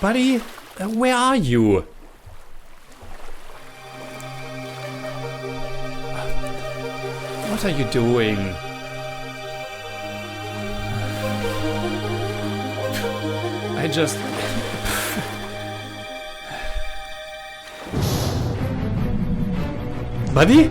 Buddy, where are you? What are you doing? I just... Buddy?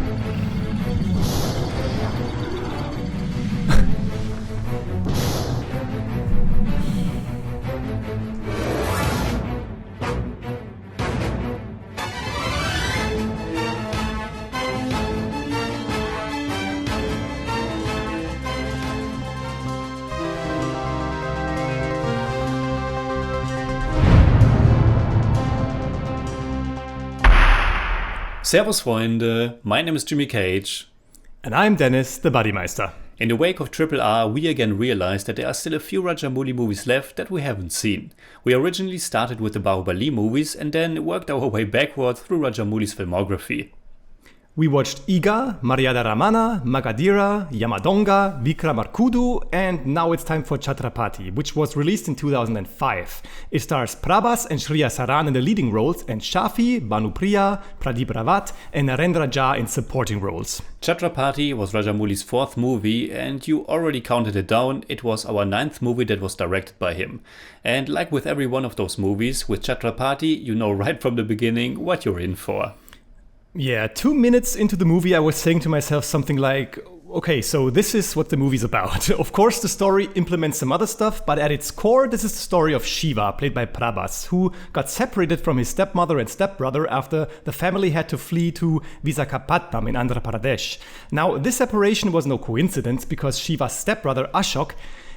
Servus Freunde, my name is Jimmy Cage. And I'm Dennis, the Bodymeister. In the wake of Triple R, we again realized that there are still a few Rajamouli movies left that we haven't seen. We originally started with the Bahubali movies and then worked our way backward through Rajamouli's filmography. We watched Iga, Maryada Ramana, Magadira, Yamadonga, Vikramarkudu, and now it's time for Chhatrapati, which was released in 2005. It stars Prabhas and Shriya Saran in the leading roles, and Shafi, Bhanupriya, Pradeep Rawat, and Narendra Jha in supporting roles. Chhatrapati was Rajamouli's fourth movie, and you already counted it down, it was our ninth movie that was directed by him. And like with every one of those movies, with Chhatrapati, you know right from the beginning what you're in for. Yeah, 2 minutes into the movie, I was saying to myself something like, okay, so this is what the movie's about. Of course, the story implements some other stuff, but at its core, this is the story of Shiva, played by Prabhas, who got separated from his stepmother and stepbrother after the family had to flee to Visakhapatnam in Andhra Pradesh. Now, this separation was no coincidence because Shiva's stepbrother Ashok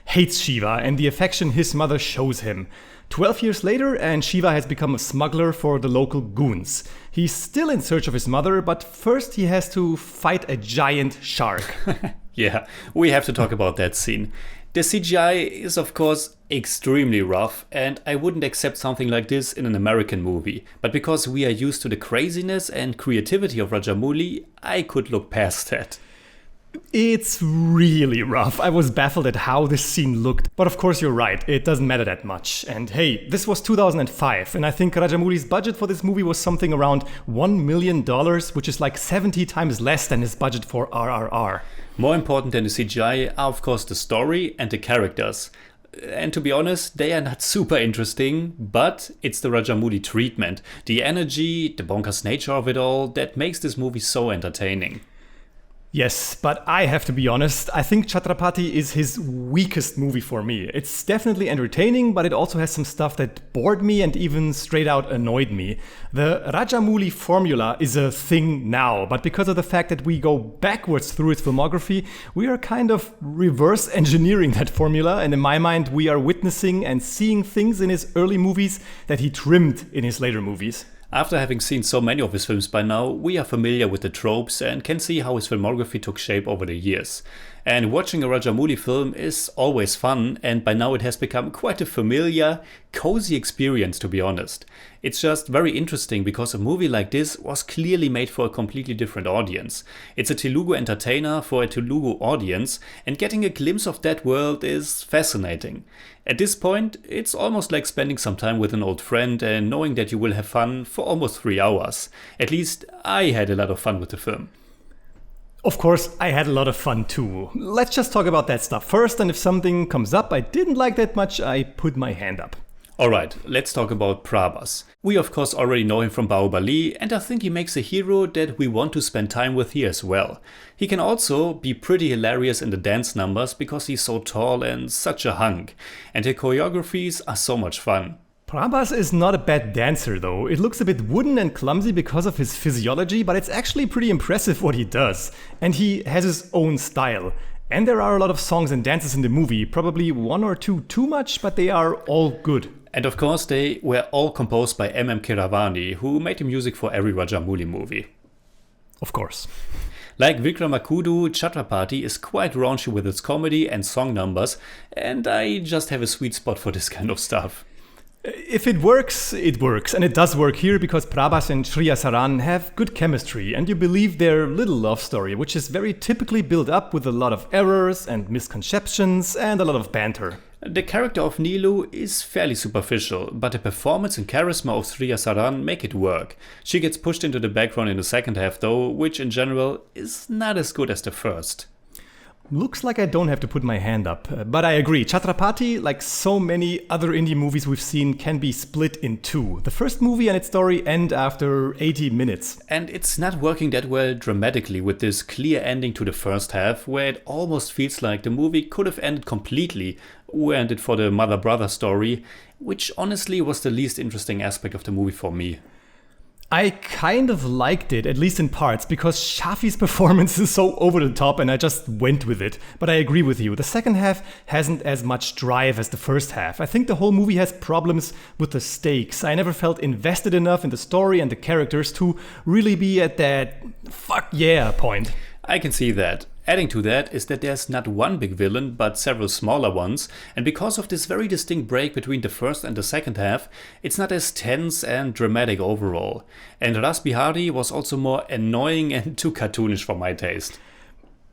hates Shiva and the affection his mother shows him. 12 years later, and Shiva has become a smuggler for the local goons. He's still in search of his mother, but first he has to fight a giant shark. Yeah, we have to talk about that scene. The CGI is of course extremely rough, and I wouldn't accept something like this in an American movie. But because we are used to the craziness and creativity of Rajamouli, I could look past that. It's really rough. I was baffled at how this scene looked. But of course you're right, it doesn't matter that much. And hey, this was 2005, and I think Rajamouli's budget for this movie was something around $1 million, which is like 70 times less than his budget for RRR. More important than the CGI are of course the story and the characters. And to be honest, they are not super interesting, but it's the Rajamouli treatment, the energy, the bonkers nature of it all that makes this movie so entertaining. Yes, but I have to be honest, I think Chhatrapati is his weakest movie for me. It's definitely entertaining, but it also has some stuff that bored me and even straight out annoyed me. The Rajamouli formula is a thing now, but because of the fact that we go backwards through its filmography, we are kind of reverse engineering that formula, and in my mind we are witnessing and seeing things in his early movies that he trimmed in his later movies. After having seen so many of his films by now, we are familiar with the tropes and can see how his filmography took shape over the years. And watching a Rajamouli film is always fun, and by now it has become quite a familiar, cozy experience, to be honest. It's just very interesting because a movie like this was clearly made for a completely different audience. It's a Telugu entertainer for a Telugu audience, and getting a glimpse of that world is fascinating. At this point, it's almost like spending some time with an old friend and knowing that you will have fun for almost 3 hours. At least I had a lot of fun with the film. Of course, I had a lot of fun too. Let's just talk about that stuff first, and if something comes up I didn't like that much, I put my hand up. Alright, let's talk about Prabhas. We of course already know him from Bahubali, and I think he makes a hero that we want to spend time with here as well. He can also be pretty hilarious in the dance numbers because he's so tall and such a hunk, and his choreographies are so much fun. Prabhas is not a bad dancer though. It looks a bit wooden and clumsy because of his physiology, but it's actually pretty impressive what he does. And he has his own style. And there are a lot of songs and dances in the movie, probably 1 or 2 too much, but they are all good. And of course they were all composed by M.M. Keeravani, who made the music for every Rajamouli movie. Of course. Like Vikramarkudu, Chhatrapati is quite raunchy with its comedy and song numbers, and I just have a sweet spot for this kind of stuff. If it works, it works. And it does work here because Prabhas and Shriya Saran have good chemistry and you believe their little love story, which is very typically built up with a lot of errors and misconceptions and a lot of banter. The character of Nilu is fairly superficial, but the performance and charisma of Sriya Saran make it work. She gets pushed into the background in the second half though, which in general is not as good as the first. Looks like I don't have to put my hand up, but I agree. Chhatrapati, like so many other indie movies we've seen, can be split in two. The first movie and its story end after 80 minutes. And it's not working that well dramatically with this clear ending to the first half, where it almost feels like the movie could have ended completely, or ended for the mother-brother story, which honestly was the least interesting aspect of the movie for me. I kind of liked it, at least in parts, because Shafi's performance is so over the top and I just went with it. But I agree with you, the second half hasn't as much drive as the first half. I think the whole movie has problems with the stakes. I never felt invested enough in the story and the characters to really be at that fuck yeah point. I can see that. Adding to that is that there's not one big villain, but several smaller ones, and because of this very distinct break between the first and the second half, it's not as tense and dramatic overall. And Ras Bihari was also more annoying and too cartoonish for my taste.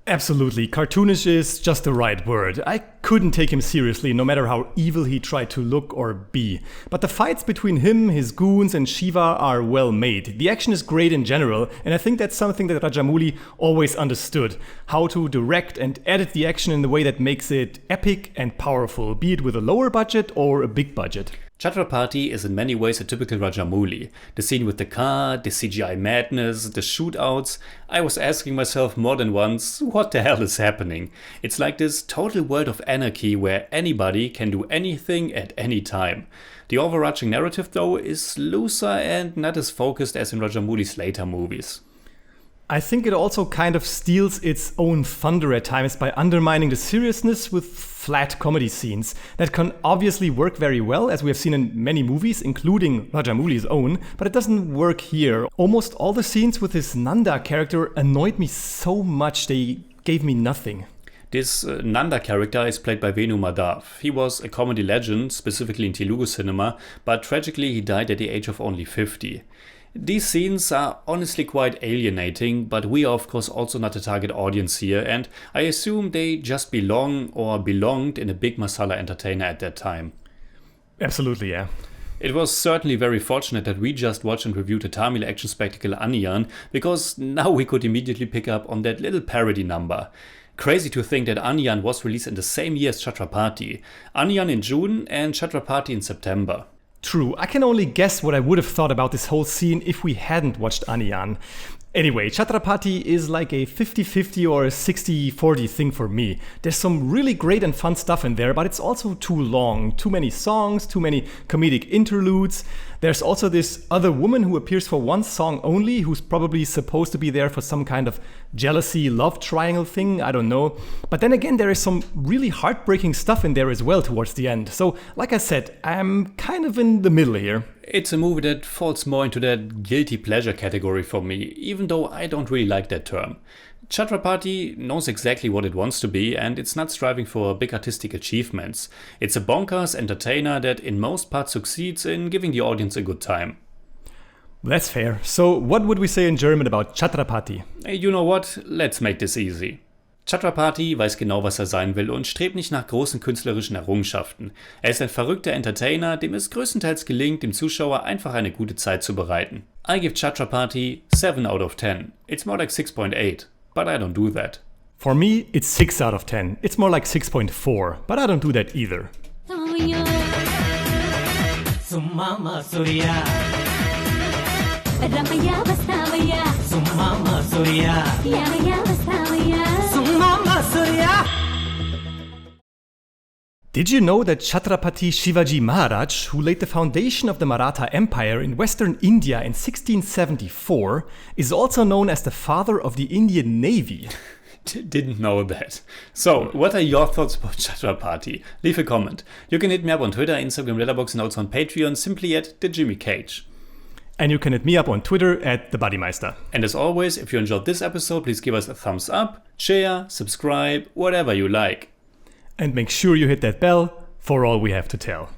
Absolutely, cartoonish is just the right word. I couldn't take him seriously, no matter how evil he tried to look or be. But the fights between him, his goons, and Shiva are well made. The action is great in general, and I think that's something that Rajamouli always understood. How to direct and edit the action in a way that makes it epic and powerful, be it with a lower budget or a big budget. Chhatrapati is in many ways a typical Rajamouli. The scene with the car, the CGI madness, the shootouts. I was asking myself more than once, what the hell is happening? It's like this total world of anarchy where anybody can do anything at any time. The overarching narrative though is looser and not as focused as in Rajamouli's later movies. I think it also kind of steals its own thunder at times by undermining the seriousness with flat comedy scenes that can obviously work very well, as we have seen in many movies, including Rajamouli's own, but it doesn't work here. Almost all the scenes with his Nanda character annoyed me so much they gave me nothing. This Nanda character is played by Venu Madhav. He was a comedy legend, specifically in Telugu cinema, but tragically he died at the age of only 50. These scenes are honestly quite alienating, but we are of course also not the target audience here, and I assume they just belong or belonged in a big masala entertainer at that time. Absolutely, yeah. It was certainly very fortunate that we just watched and reviewed the Tamil action spectacle Aniyan, because now we could immediately pick up on that little parody number. Crazy to think that Aniyan was released in the same year as Chhatrapati. Aniyan in June and Chhatrapati in September. True, I can only guess what I would have thought about this whole scene if we hadn't watched Aniyan. Anyway, Chhatrapati is like a 50-50 or a 60-40 thing for me. There's some really great and fun stuff in there, but it's also too long. Too many songs, too many comedic interludes. There's also this other woman who appears for one song only, who's probably supposed to be there for some kind of jealousy, love triangle thing, I don't know. But then again, there is some really heartbreaking stuff in there as well towards the end. So, like I said, I'm kind of in the middle here. It's a movie that falls more into that guilty pleasure category for me, even though I don't really like that term. Chhatrapati knows exactly what it wants to be, and it's not striving for big artistic achievements. It's a bonkers entertainer that in most parts succeeds in giving the audience a good time. That's fair. So what would we say in German about Chhatrapati? You know what? Let's make this easy. Chhatrapati weiß genau, was er sein will und strebt nicht nach großen künstlerischen Errungenschaften. Er ist ein verrückter Entertainer, dem es größtenteils gelingt, dem Zuschauer einfach eine gute Zeit zu bereiten. I give Chhatrapati 7 out of 10. It's more like 6.8, but I don't do that. For me, it's 6 out of 10. It's more like 6.4, but I don't do that either. Sumama Surya Ramaya Vastavaya Sumama Surya Yamaya Vastavaya Sumama Surya. Did you know that Chhatrapati Shivaji Maharaj, who laid the foundation of the Maratha Empire in western India in 1674, is also known as the father of the Indian Navy? Didn't know that. So, what are your thoughts about Chhatrapati? Leave a comment. You can hit me up on Twitter, Instagram, Letterboxd, and also on Patreon, simply at TheJimmyCage. And you can hit me up on Twitter at TheBuddyMeister. And as always, if you enjoyed this episode, please give us a thumbs up, share, subscribe, whatever you like. And make sure you hit that bell for all we have to tell.